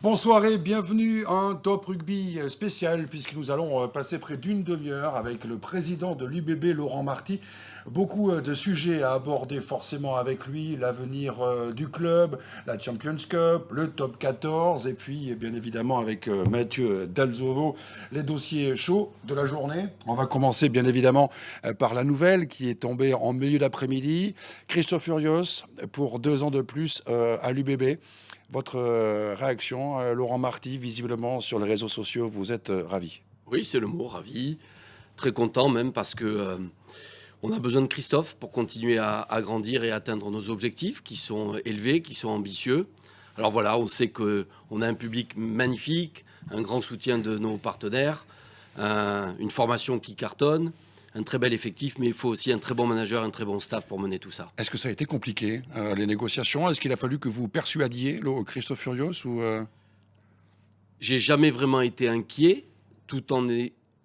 Bonsoir et bienvenue à un Top Rugby spécial puisque nous allons passer près d'une demi-heure avec le président de l'UBB, Laurent Marty. Beaucoup de sujets à aborder forcément avec lui, l'avenir du club, la Champions Cup, le Top 14 et puis bien évidemment avec Mathieu Dalzovo, les dossiers chauds de la journée. On va commencer bien évidemment par la nouvelle qui est tombée en milieu d'après-midi. Christophe Furios pour 2 ans de plus à l'UBB. Votre réaction, Laurent Marty, visiblement sur les réseaux sociaux, vous êtes ravi. Oui, c'est le mot, ravi. Très content même parce que on a besoin de Christophe pour continuer à grandir et atteindre nos objectifs qui sont élevés, qui sont ambitieux. Alors voilà, on sait qu'on a un public magnifique, un grand soutien de nos partenaires, une formation qui cartonne, un très bel effectif, mais il faut aussi un très bon manager, un très bon staff pour mener tout ça. Est-ce que ça a été compliqué, les négociations? Est-ce qu'il a fallu que vous persuadiez Christophe Furios ou J'ai jamais vraiment été inquiet, tout en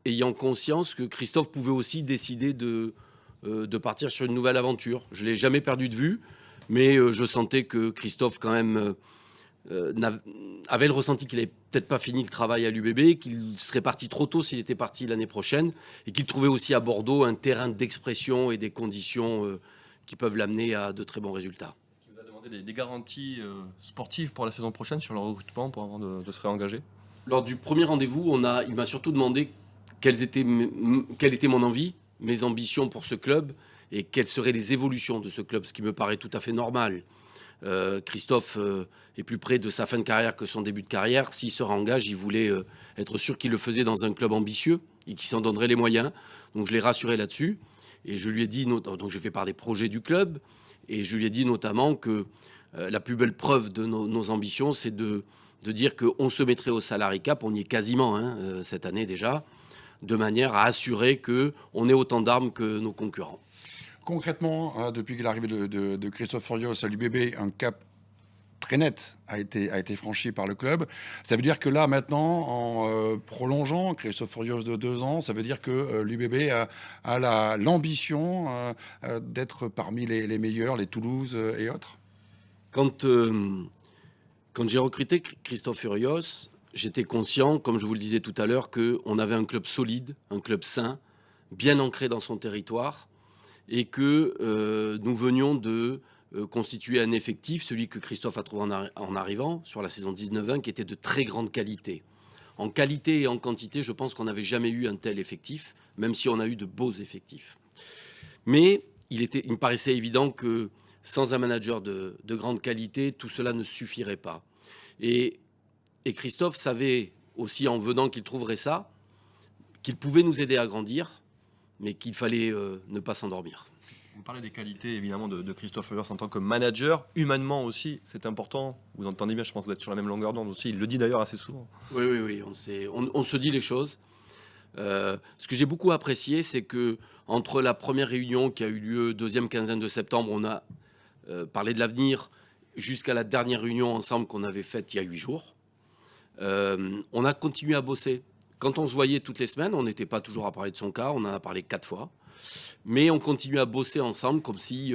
ayant conscience que Christophe pouvait aussi décider de partir sur une nouvelle aventure. Je ne l'ai jamais perdu de vue, mais je sentais que Christophe, quand même, avait le ressenti qu'il n'avait peut-être pas fini le travail à l'UBB, qu'il serait parti trop tôt s'il était parti l'année prochaine, et qu'il trouvait aussi à Bordeaux un terrain d'expression et des conditions qui peuvent l'amener à de très bons résultats. Est-ce qu'il vous a demandé des garanties sportives pour la saison prochaine sur le recrutement pour avant de se réengager? Lors du premier rendez-vous, il m'a surtout demandé quelle était mon envie, mes ambitions pour ce club et quelles seraient les évolutions de ce club, ce qui me paraît tout à fait normal. Christophe est plus près de sa fin de carrière que son début de carrière. S'il se réengage, il voulait être sûr qu'il le faisait dans un club ambitieux et qu'il s'en donnerait les moyens. Donc je l'ai rassuré là-dessus. Et je lui ai dit, donc j'ai fait part des projets du club, et je lui ai dit notamment que la plus belle preuve de nos ambitions, c'est de dire qu'on se mettrait au salary cap, on y est quasiment cette année déjà, de manière à assurer qu'on ait autant d'armes que nos concurrents. concrètement, depuis l'arrivée de Christophe Furios à l'UBB, un cap très net a été franchi par le club. Ça veut dire que là, maintenant, en prolongeant Christophe Furios de 2 ans, ça veut dire que l'UBB a l'ambition d'être parmi les meilleurs, les Toulouse et autres. Quand, quand j'ai recruté Christophe Furios, j'étais conscient, comme je vous le disais tout à l'heure, qu'on avait un club solide, un club sain, bien ancré dans son territoire, et que nous venions de constituer un effectif, celui que Christophe a trouvé en arrivant sur la saison 19-20, qui était de très grande qualité. En qualité et en quantité, je pense qu'on n'avait jamais eu un tel effectif, même si on a eu de beaux effectifs. Mais il me paraissait évident que sans un manager de grande qualité, tout cela ne suffirait pas. Et Christophe savait aussi, en venant, qu'il trouverait ça, qu'il pouvait nous aider à grandir, mais qu'il fallait ne pas s'endormir. On parlait des qualités évidemment de Christophe Furios en tant que manager. Humainement aussi, c'est important. Vous entendez bien, je pense que vous êtes sur la même longueur d'onde aussi. Il le dit d'ailleurs assez souvent. Oui, on se dit les choses. Ce que j'ai beaucoup apprécié, c'est que entre la première réunion qui a eu lieu deuxième quinzaine de septembre, on a parlé de l'avenir, jusqu'à la dernière réunion ensemble qu'on avait faite il y a 8 jours. On a continué à bosser. Quand on se voyait toutes les semaines, on n'était pas toujours à parler de son cas, on en a parlé 4 fois. Mais on continue à bosser ensemble comme si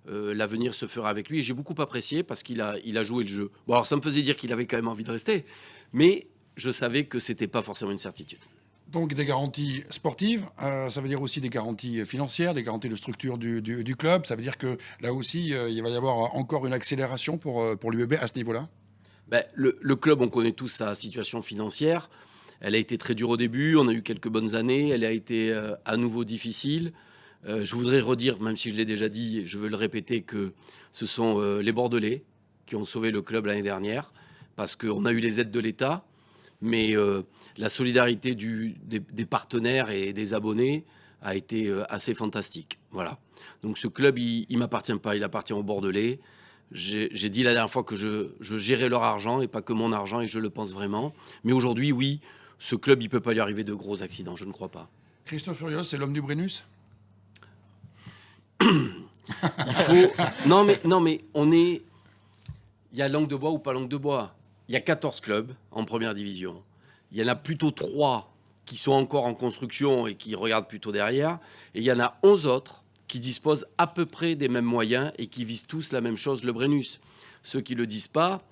l'avenir se ferait avec lui. Et j'ai beaucoup apprécié parce qu'il a joué le jeu. Bon, alors ça me faisait dire qu'il avait quand même envie de rester, mais je savais que c'était pas forcément une certitude. Donc des garanties sportives, ça veut dire aussi des garanties financières, des garanties de structure du club. Ça veut dire que là aussi, il va y avoir encore une accélération pour l'UBB à ce niveau-là. Ben, le club, on connaît tous sa situation financière. Elle a été très dure au début, on a eu quelques bonnes années, elle a été à nouveau difficile. Je voudrais redire, même si je l'ai déjà dit, je veux le répéter, que ce sont les Bordelais qui ont sauvé le club l'année dernière, parce qu'on a eu les aides de l'État, mais la solidarité des partenaires et des abonnés a été assez fantastique. Voilà. Donc ce club, il ne m'appartient pas, il appartient aux Bordelais. J'ai dit la dernière fois que je gérais leur argent et pas que mon argent, et je le pense vraiment. Mais aujourd'hui, oui, ce club, il ne peut pas lui arriver de gros accidents, je ne crois pas. Christophe Furios, c'est l'homme du Brennus. Il faut... Non, mais on est... Il y a langue de bois ou pas langue de bois. Il y a 14 clubs en première division. Il y en a plutôt 3 qui sont encore en construction et qui regardent plutôt derrière. Et il y en a 11 autres qui disposent à peu près des mêmes moyens et qui visent tous la même chose, le Brennus. Ceux qui ne le disent pas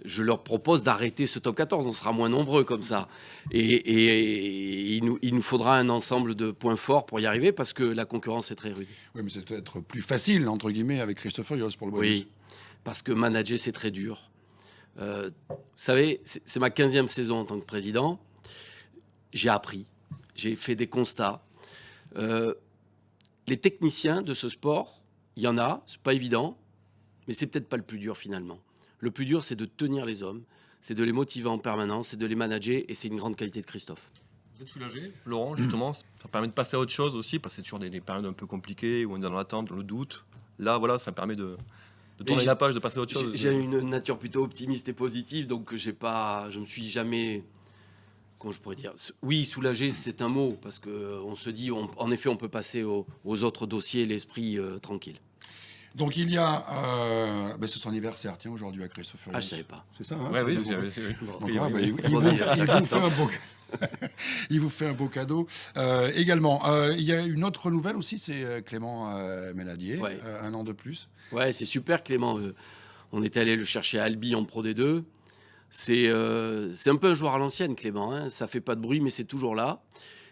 je leur propose d'arrêter ce top 14. On sera moins nombreux comme ça. Et il nous faudra un ensemble de points forts pour y arriver parce que la concurrence est très rude. Oui, mais c'est peut-être plus facile, entre guillemets, avec Christophe Furios pour le bonus. Oui, parce que manager, c'est très dur. Vous savez, c'est ma 15e saison en tant que président. J'ai appris, j'ai fait des constats. Les techniciens de ce sport, il y en a, c'est pas évident, mais c'est peut-être pas le plus dur finalement. Le plus dur, c'est de tenir les hommes, c'est de les motiver en permanence, c'est de les manager, et c'est une grande qualité de Christophe. Vous êtes soulagé, Laurent, justement, ça permet de passer à autre chose aussi, parce que c'est toujours des périodes un peu compliquées, où on est dans l'attente, dans le doute. Là, voilà, ça permet de tourner la page, de passer à autre chose. J'ai une nature plutôt optimiste et positive, donc je me suis jamais... Comment je pourrais dire ? Oui, soulagé, c'est un mot, parce qu'on se dit, en effet, on peut passer aux autres dossiers, l'esprit tranquille. Donc il y a, c'est son anniversaire, tiens, aujourd'hui à Christophe Furios. Ah, je savais pas. C'est ça, hein, Ouais, oui, il vous fait un beau cadeau. Également, il y a une autre nouvelle aussi, c'est Clément Méladier, Ouais. 1 an de plus. Ouais, c'est super, Clément. On est allé le chercher à Albi en Pro D2. C'est un peu un joueur à l'ancienne, Clément. Hein. Ça fait pas de bruit, mais c'est toujours là.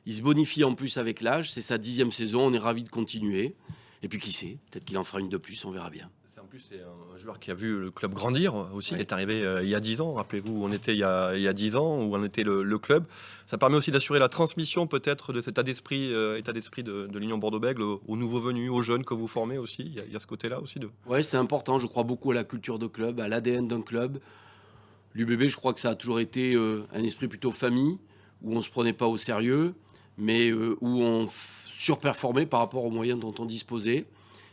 Il se bonifie en plus avec l'âge. C'est sa 10e saison. On est ravis de continuer. Et puis qui sait, peut-être qu'il en fera une de plus, on verra bien. En plus, c'est un joueur qui a vu le club grandir aussi. Ouais. Il est arrivé il y a 10 ans. Rappelez-vous où on était il y a 10 ans, où on était le club. Ça permet aussi d'assurer la transmission peut-être de cet état d'esprit de l'Union Bordeaux-Bègles aux nouveaux venus, aux jeunes que vous formez aussi. Il y a ce côté-là aussi. Ouais, c'est important. Je crois beaucoup à la culture de club, à l'ADN d'un club. L'UBB, je crois que ça a toujours été un esprit plutôt famille, où on ne se prenait pas au sérieux, mais où on surperformait par rapport aux moyens dont on disposait.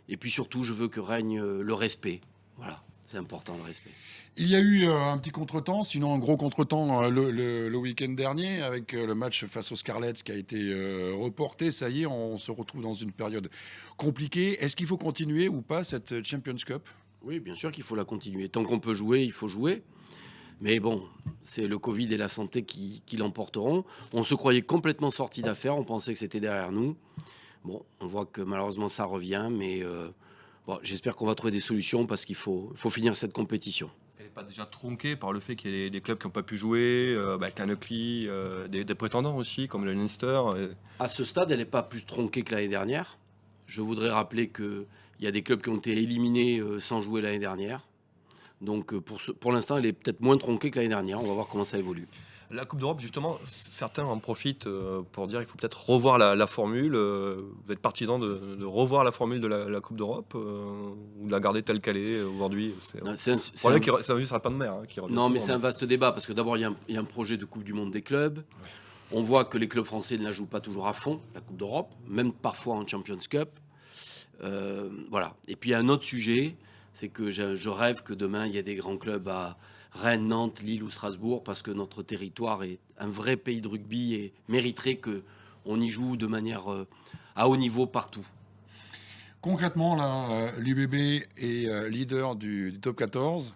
Et puis surtout, je veux que règne le respect. Voilà, c'est important, le respect. Il y a eu un petit contretemps, sinon un gros contretemps le week-end dernier, avec le match face aux Scarlets qui a été reporté. Ça y est, on se retrouve dans une période compliquée. Est-ce qu'il faut continuer ou pas cette Champions Cup ? Oui, bien sûr qu'il faut la continuer. Tant qu'on peut jouer, il faut jouer. Mais bon, c'est le Covid et la santé qui l'emporteront. On se croyait complètement sorti d'affaire, on pensait que c'était derrière nous. Bon, on voit que malheureusement ça revient, mais j'espère qu'on va trouver des solutions parce qu'il faut finir cette compétition. Elle n'est pas déjà tronquée par le fait qu'il y ait des clubs qui n'ont pas pu jouer, Canoply, des prétendants aussi, comme le Leinster. À ce stade, elle n'est pas plus tronquée que l'année dernière. Je voudrais rappeler qu'il y a des clubs qui ont été éliminés sans jouer l'année dernière. Donc pour l'instant, elle est peut-être moins tronquée que l'année dernière. On va voir comment ça évolue. La Coupe d'Europe, justement, certains en profitent pour dire qu'il faut peut-être revoir la formule. Vous êtes partisan de revoir la formule de la Coupe d'Europe ou de la garder telle qu'elle est aujourd'hui. C'est un pas de mer qui revient. Non, mais souvent, c'est un vaste débat parce que d'abord, il y a un projet de Coupe du Monde des clubs. Ouais. On voit que les clubs français ne la jouent pas toujours à fond, la Coupe d'Europe, même parfois en Champions Cup. Voilà. Et puis, il y a un autre sujet, c'est que je rêve que demain, il y ait des grands clubs à Rennes, Nantes, Lille ou Strasbourg, parce que notre territoire est un vrai pays de rugby et mériterait qu'on y joue de manière à haut niveau partout. Concrètement, là, l'UBB est leader du top 14.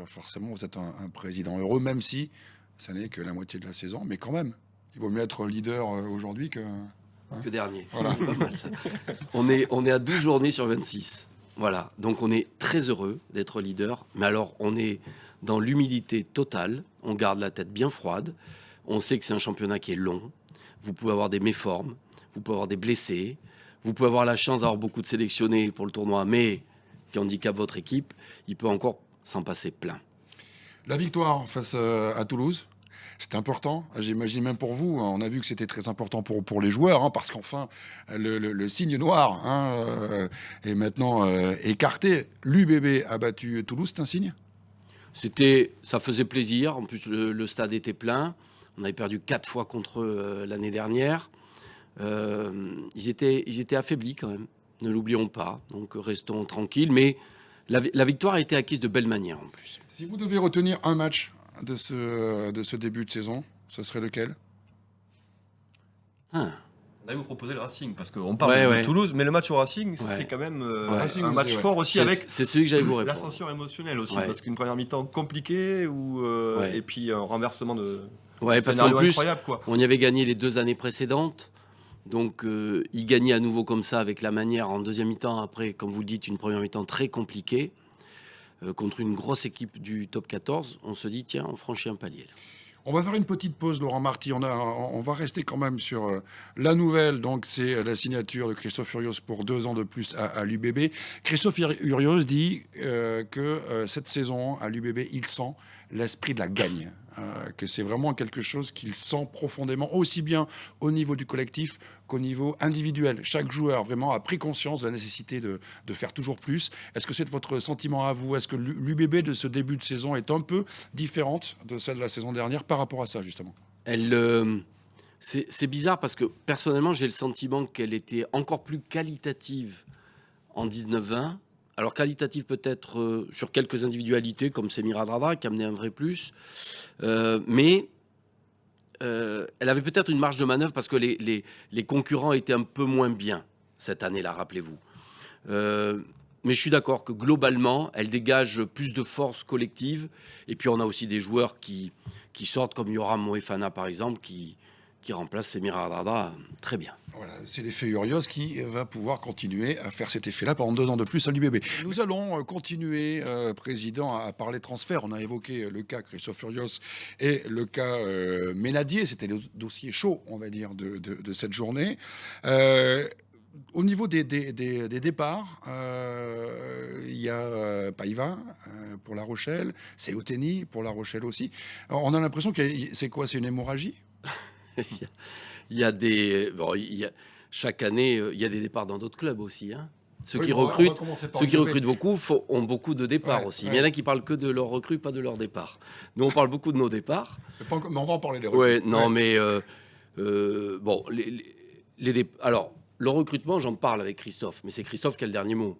Forcément, vous êtes un président heureux, même si ça n'est que la moitié de la saison. Mais quand même, il vaut mieux être leader aujourd'hui que dernier. Voilà. Pas mal, ça. On est à 12 journées sur 26. Voilà. Donc on est très heureux d'être leader. Mais alors, on est dans l'humilité totale. On garde la tête bien froide. On sait que c'est un championnat qui est long. Vous pouvez avoir des méformes. Vous pouvez avoir des blessés. Vous pouvez avoir la chance d'avoir beaucoup de sélectionnés pour le tournoi, mais qui handicapent votre équipe. Il peut encore s'en passer plein. La victoire face à Toulouse, c'est important. J'imagine même pour vous. On a vu que c'était très important pour les joueurs, parce qu'enfin, le signe noir est maintenant écarté. L'UBB a battu Toulouse, c'est un signe ? Ça faisait plaisir. En plus, le stade était plein. On avait perdu 4 fois contre eux l'année dernière. Ils étaient affaiblis quand même, ne l'oublions pas. Donc restons tranquilles. Mais la victoire a été acquise de belle manière en plus. Si vous devez retenir un match de ce début de saison, ce serait lequel ? On allait vous proposer le Racing, parce qu'on parle de Toulouse, mais le match au Racing, c'est quand même un match fort aussi, avec c'est celui que j'allais vous répondre. L'ascenseur émotionnel aussi, parce qu'une première mi-temps compliquée, et puis un renversement de parce qu'en plus, incroyable, quoi. On y avait gagné les 2 années précédentes. Donc, il gagnait à nouveau comme ça, avec la manière en deuxième mi-temps. Après, comme vous le dites, une première mi-temps très compliquée. contre une grosse équipe du top 14, on se dit, tiens, on franchit un palier. Là. On va faire une petite pause, Laurent Marty. On va rester quand même sur la nouvelle. Donc, c'est la signature de Christophe Furios pour 2 ans de plus à l'UBB. Christophe Furios dit que cette saison, à l'UBB, il sent l'esprit de la gagne. Que c'est vraiment quelque chose qu'il sent profondément, aussi bien au niveau du collectif qu'au niveau individuel. Chaque joueur vraiment a pris conscience de la nécessité de faire toujours plus. Est-ce que c'est votre sentiment à vous? Est-ce que l'UBB de ce début de saison est un peu différente de celle de la saison dernière par rapport à ça, justement? C'est bizarre parce que personnellement, j'ai le sentiment qu'elle était encore plus qualitative en 19-20. Alors qualitative peut-être sur quelques individualités comme Semir Adradra qui a amené un vrai plus, mais elle avait peut-être une marge de manœuvre parce que les concurrents étaient un peu moins bien cette année-là, rappelez-vous. Mais je suis d'accord que globalement, elle dégage plus de force collective. Et puis on a aussi des joueurs qui sortent comme Yoram Moefana par exemple, qui remplace Semir Adradra très bien. Voilà, c'est l'effet Urios qui va pouvoir continuer à faire cet effet-là pendant 2 ans de plus à l'UBB. Nous allons continuer, Président, à parler transfert. On a évoqué le cas Christophe Urios et le cas Ménadier. C'était le dossier chaud, on va dire, de cette journée. Au niveau des départs, il y a Paiva pour La Rochelle, c'est Oteni pour La Rochelle aussi. Alors, on a l'impression que c'est quoi? C'est une hémorragie? Il y a des chaque année il y a des départs dans d'autres clubs aussi. Hein. Ceux qui on va recrutent beaucoup ont beaucoup de départs aussi. Ouais. Mais il y en a qui parlent que de leurs recrues, pas de leurs départs. Nous on parle beaucoup de nos départs. Mais on va en parler des recrues. Ouais, non mais bon alors le recrutement j'en parle avec Christophe, mais c'est Christophe qui a le dernier mot.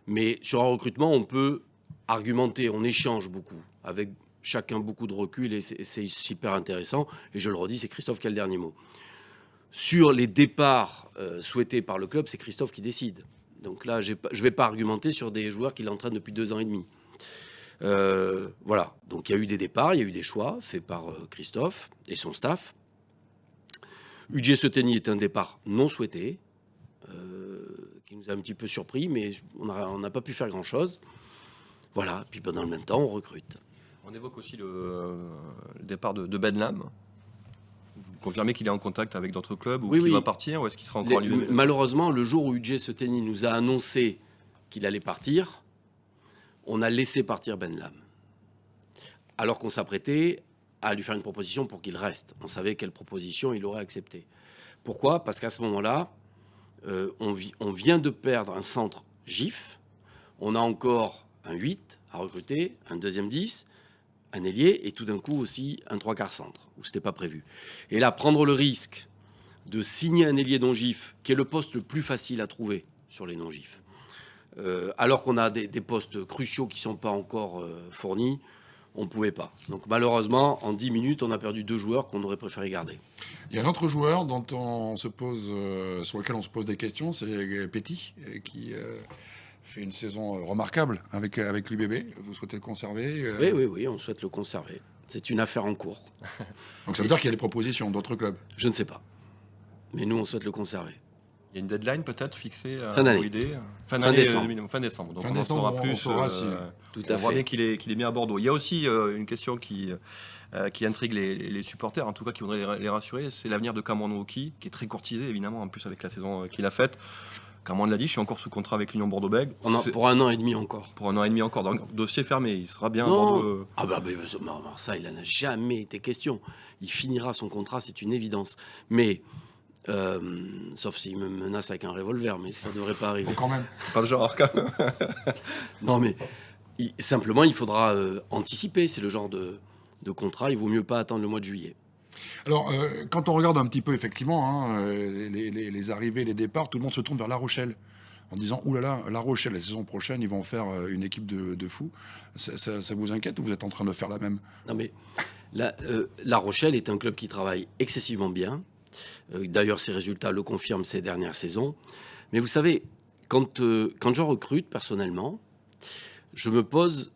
Mais sur un recrutement on peut argumenter, on échange beaucoup avec chacun beaucoup de recul et c'est super intéressant. Et je le redis, c'est Christophe qui a le dernier mot. Sur les départs souhaités par le club, c'est Christophe qui décide. Donc là, je ne vais pas argumenter sur des joueurs qu'il entraîne depuis 2 ans et demi. Voilà. Donc il y a eu des départs, il y a eu des choix faits par Christophe et son staff. UJ Seteni est un départ non souhaité, qui nous a un petit peu surpris, mais on n'a pas pu faire grand-chose. Voilà. Puis dans le même temps, on recrute. On évoque aussi le départ de Ben Lam. Vous confirmez qu'il est en contact avec d'autres clubs ou qu'il va partir ou est-ce qu'il sera encore à l'UBB? Malheureusement, le jour où UJ Seteni nous a annoncé qu'il allait partir, on a laissé partir Ben Lam. Alors qu'on s'apprêtait à lui faire une proposition pour qu'il reste. On savait quelle proposition il aurait acceptée. Pourquoi? Parce qu'à ce moment-là, on vient de perdre un centre GIF. On a encore un 8 à recruter, un deuxième 10, un ailier et tout d'un coup aussi un 3/4 centre, où ce n'était pas prévu. Et là, prendre le risque de signer un ailier non-GIF, qui est le poste le plus facile à trouver sur les non-GIF, alors qu'on a des postes cruciaux qui ne sont pas encore fournis, on ne pouvait pas. Donc malheureusement, en 10 minutes, on a perdu 2 joueurs qu'on aurait préféré garder. Il y a un autre joueur dont on se pose, sur lequel on se pose des questions, c'est Petit, qui fait une saison remarquable avec l'UBB. Vous souhaitez le conserver? Oui, on souhaite le conserver. C'est une affaire en cours. Donc ça veut dire qu'il y a des propositions d'autres clubs? Je ne sais pas. Mais nous, on souhaite le conserver. Il y a une deadline peut-être fixée à fin d'année. Fin décembre. Fin décembre. Donc fin on en décembre, saura plus. On saura si... Tout on à voit fait. bien qu'il est bien à Bordeaux. Il y a aussi une question qui intrigue les supporters, en tout cas qui voudrait les rassurer, c'est l'avenir de Cameron Wauquiez, qui est très courtisé évidemment, en plus avec la saison qu'il a faite. Cameron l'a dit, je suis encore sous contrat avec l'Union Bordeaux-Bègles. Pour 1 an et demi encore. Pour 1 an et demi encore. Donc dossier fermé, il sera bien à Non. Bordeaux. Non, ça, il n'en a jamais été question. Il finira son contrat, c'est une évidence. Mais, sauf s'il me menace avec un revolver, mais ça ne devrait pas arriver. Bon, quand même. Pas le genre, quand même. Non, mais simplement, il faudra anticiper. C'est le genre de contrat, il vaut mieux pas attendre le mois de juillet. Alors, quand on regarde un petit peu, effectivement, les arrivées, les départs, tout le monde se tourne vers La Rochelle, en disant « Ouh là là, La Rochelle, la saison prochaine, ils vont faire une équipe de fous ». Ça vous inquiète ou vous êtes en train de faire la même? Non, mais La Rochelle est un club qui travaille excessivement bien. D'ailleurs, ses résultats le confirment ces dernières saisons. Mais vous savez, quand je recrute personnellement, je me pose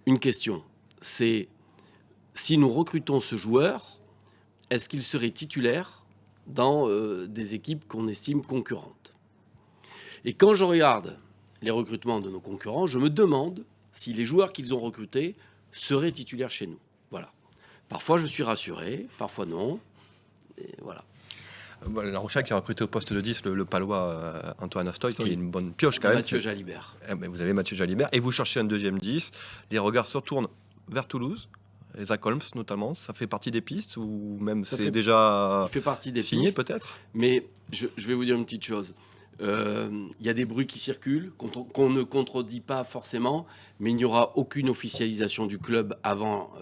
une question. C'est si nous recrutons ce joueur, est-ce qu'il serait titulaire dans des équipes qu'on estime concurrentes? Et quand je regarde les recrutements de nos concurrents, je me demande si les joueurs qu'ils ont recrutés seraient titulaires chez nous. Voilà. Parfois, je suis rassuré, parfois non. Et voilà. La Rochelle qui a recruté au poste de 10 le Palois Antoine Astoy, qui est une bonne pioche quand même. Mathieu Jalibert. Vous avez Mathieu Jalibert et vous cherchez un deuxième 10. Les regards se retournent vers Toulouse, et Zach Holmes notamment. Ça fait partie des pistes ou même c'est déjà il fait partie des signé pistes, peut-être. Mais je vais vous dire une petite chose. Il y a des bruits qui circulent, qu'on ne contredit pas forcément, mais il n'y aura aucune officialisation du club avant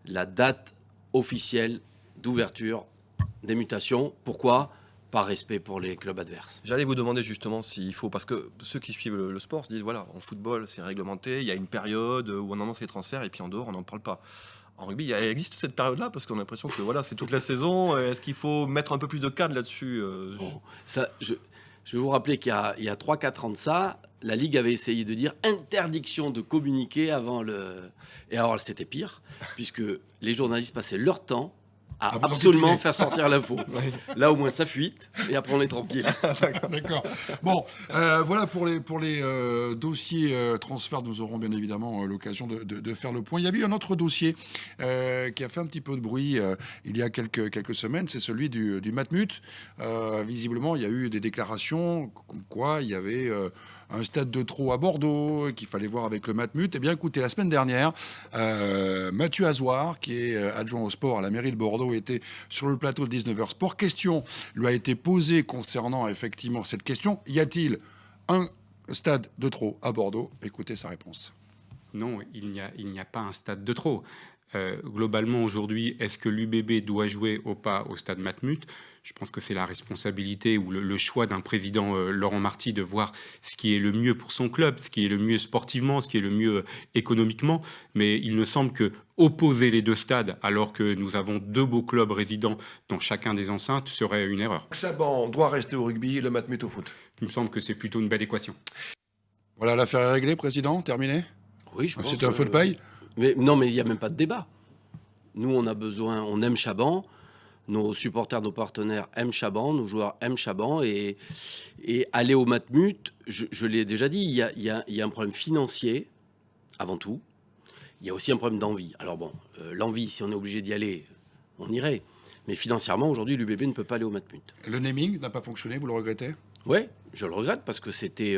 la date officielle d'ouverture des mutations. Pourquoi ? Par respect pour les clubs adverses. J'allais vous demander justement s'il faut, parce que ceux qui suivent le sport se disent, voilà, en football c'est réglementé, il y a une période où on annonce les transferts et puis en dehors on n'en parle pas. En rugby, il existe cette période-là parce qu'on a l'impression que voilà, c'est toute la saison. Est-ce qu'il faut mettre un peu plus de cadre là-dessus Bon, ça, je vais vous rappeler qu'il y a 3-4 ans de ça, la Ligue avait essayé de dire interdiction de communiquer avant le... Et alors c'était pire, puisque les journalistes passaient leur temps à absolument faire sortir l'info. Là, au moins, ça fuite, et après, on est tranquille. D'accord. Bon, voilà pour les dossiers transferts. Nous aurons bien évidemment l'occasion de faire le point. Il y avait eu un autre dossier qui a fait un petit peu de bruit il y a quelques semaines. C'est celui du Matmut. Visiblement, il y a eu des déclarations comme quoi il y avait un stade de trop à Bordeaux qu'il fallait voir avec le Matmut. Eh bien, écoutez, la semaine dernière, Mathieu Azoir, qui est adjoint au sport à la mairie de Bordeaux, était sur le plateau de 19h Sport. Question lui a été posée concernant effectivement cette question. Y a-t-il un stade de trop à Bordeaux ? Écoutez sa réponse. Non, il n'y a pas un stade de trop. Globalement, aujourd'hui, est-ce que l'UBB doit jouer ou pas au stade Matmut ? Je pense que c'est la responsabilité ou le choix d'un président Laurent Marty de voir ce qui est le mieux pour son club, ce qui est le mieux sportivement, ce qui est le mieux économiquement. Mais il me semble que opposer les deux stades alors que nous avons deux beaux clubs résidents dans chacun des enceintes serait une erreur. Chaban doit rester au rugby, le Matmut au foot. Il me semble que c'est plutôt une belle équation. Voilà, l'affaire est réglée, président, terminé ? Oui, je pense. C'était un feu de paille ? Mais il n'y a même pas de débat. Nous, on aime Chaban. Nos supporters, nos partenaires aiment Chaban, nos joueurs aiment Chaban. Et aller au Matmut, je l'ai déjà dit, il y a un problème financier, avant tout. Il y a aussi un problème d'envie. Alors bon, l'envie, si on est obligé d'y aller, on irait. Mais financièrement, aujourd'hui, l'UBB ne peut pas aller au Matmut. Le naming n'a pas fonctionné, vous le regrettez ? Oui, je le regrette parce que c'était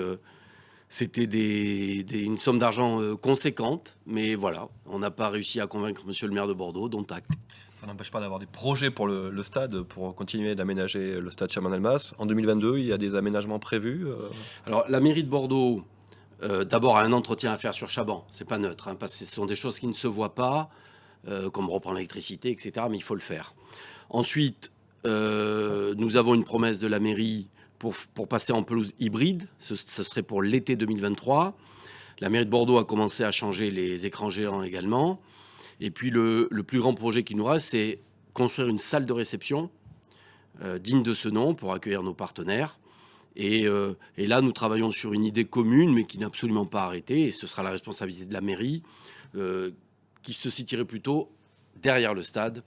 une somme d'argent conséquente. Mais voilà, on n'a pas réussi à convaincre monsieur le maire de Bordeaux, dont acte. Ça n'empêche pas d'avoir des projets pour le stade, pour continuer d'aménager le stade Chaban-Delmas. En 2022, il y a des aménagements prévus Alors, la mairie de Bordeaux, d'abord, a un entretien à faire sur Chaban. C'est pas neutre, hein, parce que ce sont des choses qui ne se voient pas, comme reprendre l'électricité, etc. Mais il faut le faire. Ensuite, nous avons une promesse de la mairie pour passer en pelouse hybride. Ce serait pour l'été 2023. La mairie de Bordeaux a commencé à changer les écrans géants également. Et puis le plus grand projet qui nous reste, c'est construire une salle de réception digne de ce nom pour accueillir nos partenaires. Et là, nous travaillons sur une idée commune, mais qui n'est absolument pas arrêtée. Et ce sera la responsabilité de la mairie, qui se situerait plutôt derrière le stade,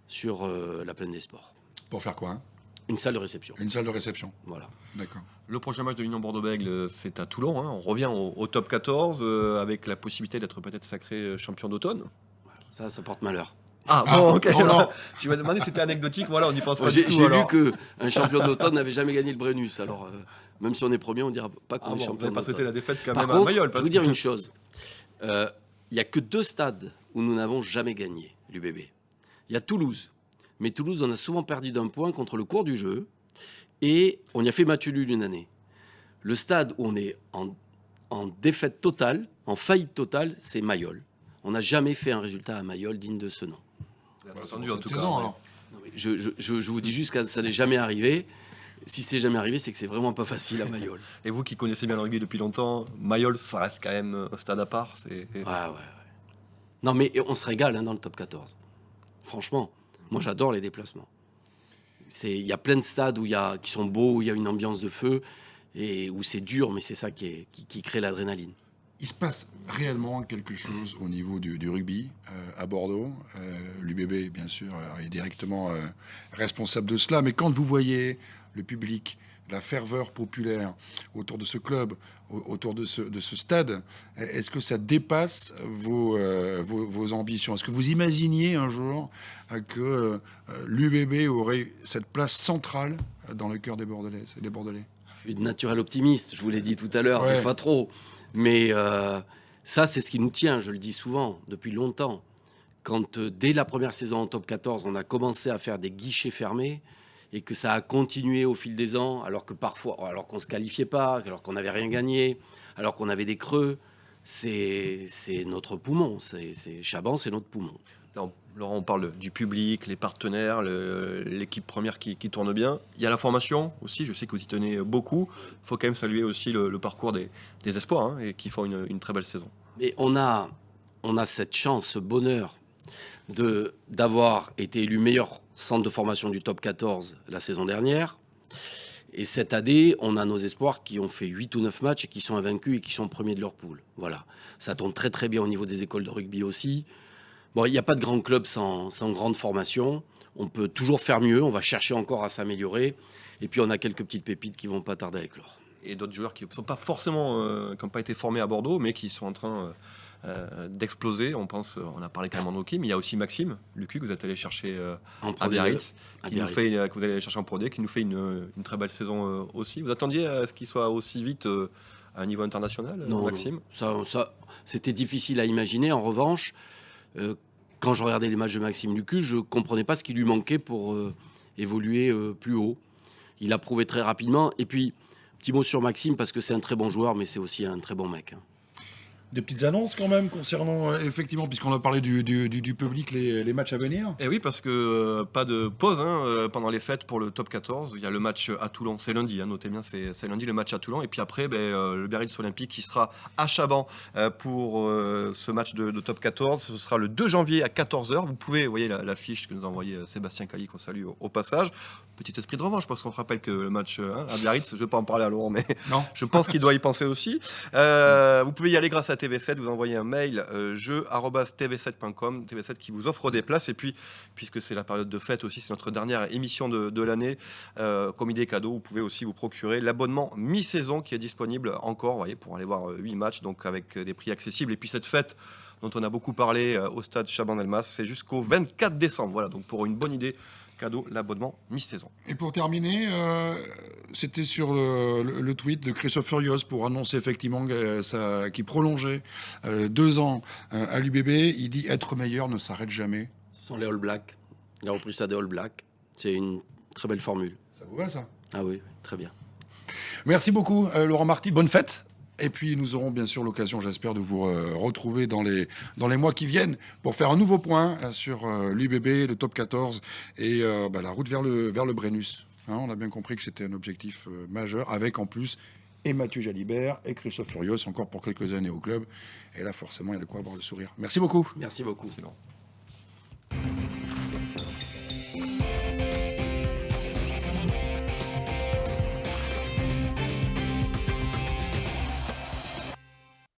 sur la plaine des sports. Pour faire quoi, hein ? Une salle de réception. Une salle de réception. Voilà. D'accord. Le prochain match de l'Union Bordeaux-Bègles, c'est à Toulon. Hein. On revient au top 14 avec la possibilité d'être peut-être sacré champion d'automne. Ça porte malheur. Ah bon, ok. Oh non. Tu m'as demandé si c'était anecdotique. Voilà, on n'y pense pas J'ai du tout. lu qu'un champion d'automne n'avait jamais gagné le Brennus. Alors, même si on est premier, on ne dira pas qu'on est Vous champion n'avez pas d'automne. souhaité la défaite quand Par même à contre, Mayol. je vais vous dire une chose. Il n'y a que 2 stades où nous n'avons jamais gagné l'UBB. Il y a Toulouse. Mais Toulouse, on a souvent perdu d'un point contre le cours du jeu. Et on y a fait match nul une année. Le stade où on est en défaite totale, en faillite totale, c'est Mayol. On n'a jamais fait un résultat à Mayol digne de ce nom. Attendu, en Cette tout saison, cas. alors. Je vous dis juste que ça n'est jamais arrivé. Si c'est jamais arrivé, c'est que c'est vraiment pas facile à Mayol. Et vous qui connaissez bien le rugby depuis longtemps, Mayol, ça reste quand même un stade à part. Ouais. Non, mais on se régale dans le top 14. Franchement, moi j'adore les déplacements. Il y a plein de stades qui sont beaux, où il y a une ambiance de feu, et où c'est dur, mais c'est ça qui crée l'adrénaline. Il se passe réellement quelque chose au niveau du rugby à Bordeaux. L'UBB, bien sûr, est directement responsable de cela. Mais quand vous voyez le public la ferveur populaire autour de ce club, autour de ce stade, est-ce que ça dépasse vos ambitions? Est-ce que vous imaginiez un jour que l'UBB aurait cette place centrale dans le cœur des Bordelaises et des Bordelais? Je suis de naturel optimiste, je vous l'ai dit tout à l'heure, Ouais. mais pas trop. Mais ça, c'est ce qui nous tient, je le dis souvent, depuis longtemps. Quand dès la première saison en top 14, on a commencé à faire des guichets fermés et que ça a continué au fil des ans, alors que parfois, alors qu'on se qualifiait pas, alors qu'on n'avait rien gagné, alors qu'on avait des creux, c'est notre poumon. Chaban, c'est notre poumon. Là, Laurent, on parle du public, les partenaires, l'équipe première qui tourne bien. Il y a la formation aussi, je sais que vous y tenez beaucoup. Il faut quand même saluer aussi le parcours des espoirs hein, et qui font une très belle saison. Mais on a cette chance, ce bonheur d'avoir été élu meilleur centre de formation du top 14 la saison dernière. Et cette année, on a nos espoirs qui ont fait 8 ou 9 matchs et qui sont invaincus et qui sont premiers de leur poule. Voilà. Ça tourne très très bien au niveau des écoles de rugby aussi. Bon, il n'y a pas de grand club sans grande formation. On peut toujours faire mieux, on va chercher encore à s'améliorer. Et puis on a quelques petites pépites qui vont pas tarder à éclore. Et d'autres joueurs qui ne sont pas forcément, qui n'ont pas été formés à Bordeaux, mais qui sont en train d'exploser. On a parlé quand même en hockey, mais il y a aussi Maxime Lucu que vous êtes allé chercher à Biarritz, que vous allez chercher en Pro D, qui nous fait une très belle saison aussi. Vous attendiez à ce qu'il soit aussi vite à un niveau international, Non, Maxime? ça, c'était difficile à imaginer. En revanche, quand je regardais les matchs de Maxime Lucu, je ne comprenais pas ce qui lui manquait pour évoluer plus haut. Il a prouvé très rapidement. Et puis, petit mot sur Maxime, parce que c'est un très bon joueur, mais c'est aussi un très bon mec. Des petites annonces quand même concernant, effectivement, puisqu'on a parlé du public, les matchs à venir. Et oui, parce que pas de pause pendant les fêtes pour le top 14. Il y a le match à Toulon, c'est lundi, notez bien, c'est lundi le match à Toulon. Et puis après, le Biarritz Olympique qui sera à Chaban pour ce match de top 14. Ce sera le 2 janvier à 14h. Vous pouvez, vous voyez la fiche que nous a envoyée Sébastien Cailly, qu'on salue au passage. Petit esprit de revanche, parce qu'on se rappelle que le match à Biarritz, je ne vais pas en parler à Laurent, mais Non. je pense qu'il doit y penser aussi. Vous pouvez y aller grâce à TV7, vous envoyez un mail jeu@tv7.com, TV7 qui vous offre des places. Et puis, puisque c'est la période de fête aussi, c'est notre dernière émission de l'année, comme idée cadeau, vous pouvez aussi vous procurer l'abonnement mi-saison qui est disponible encore, vous voyez, pour aller voir 8 matchs, donc avec des prix accessibles. Et puis cette fête dont on a beaucoup parlé au stade Chaban-Delmas, c'est jusqu'au 24 décembre. Voilà, donc pour une bonne idée cadeau, l'abonnement mi-saison. Et pour terminer, c'était sur le tweet de Christophe Furios pour annoncer effectivement qu'il prolongeait 2 ans à l'UBB. Il dit être meilleur ne s'arrête jamais. Ce sont les All Blacks. Il a repris ça des All Blacks. C'est une très belle formule. Ça vous va, ça? Ah oui, très bien. Merci beaucoup, Laurent Marty. Bonne fête. Et puis nous aurons bien sûr l'occasion, j'espère, de vous retrouver dans les mois qui viennent pour faire un nouveau point sur l'UBB, le top 14 et la route vers le Brennus. Hein, on a bien compris que c'était un objectif majeur, avec en plus et Mathieu Jalibert et Christophe Furios encore pour quelques années au club. Et là, forcément, il y a de quoi avoir le sourire. Merci beaucoup. Merci beaucoup. Excellent.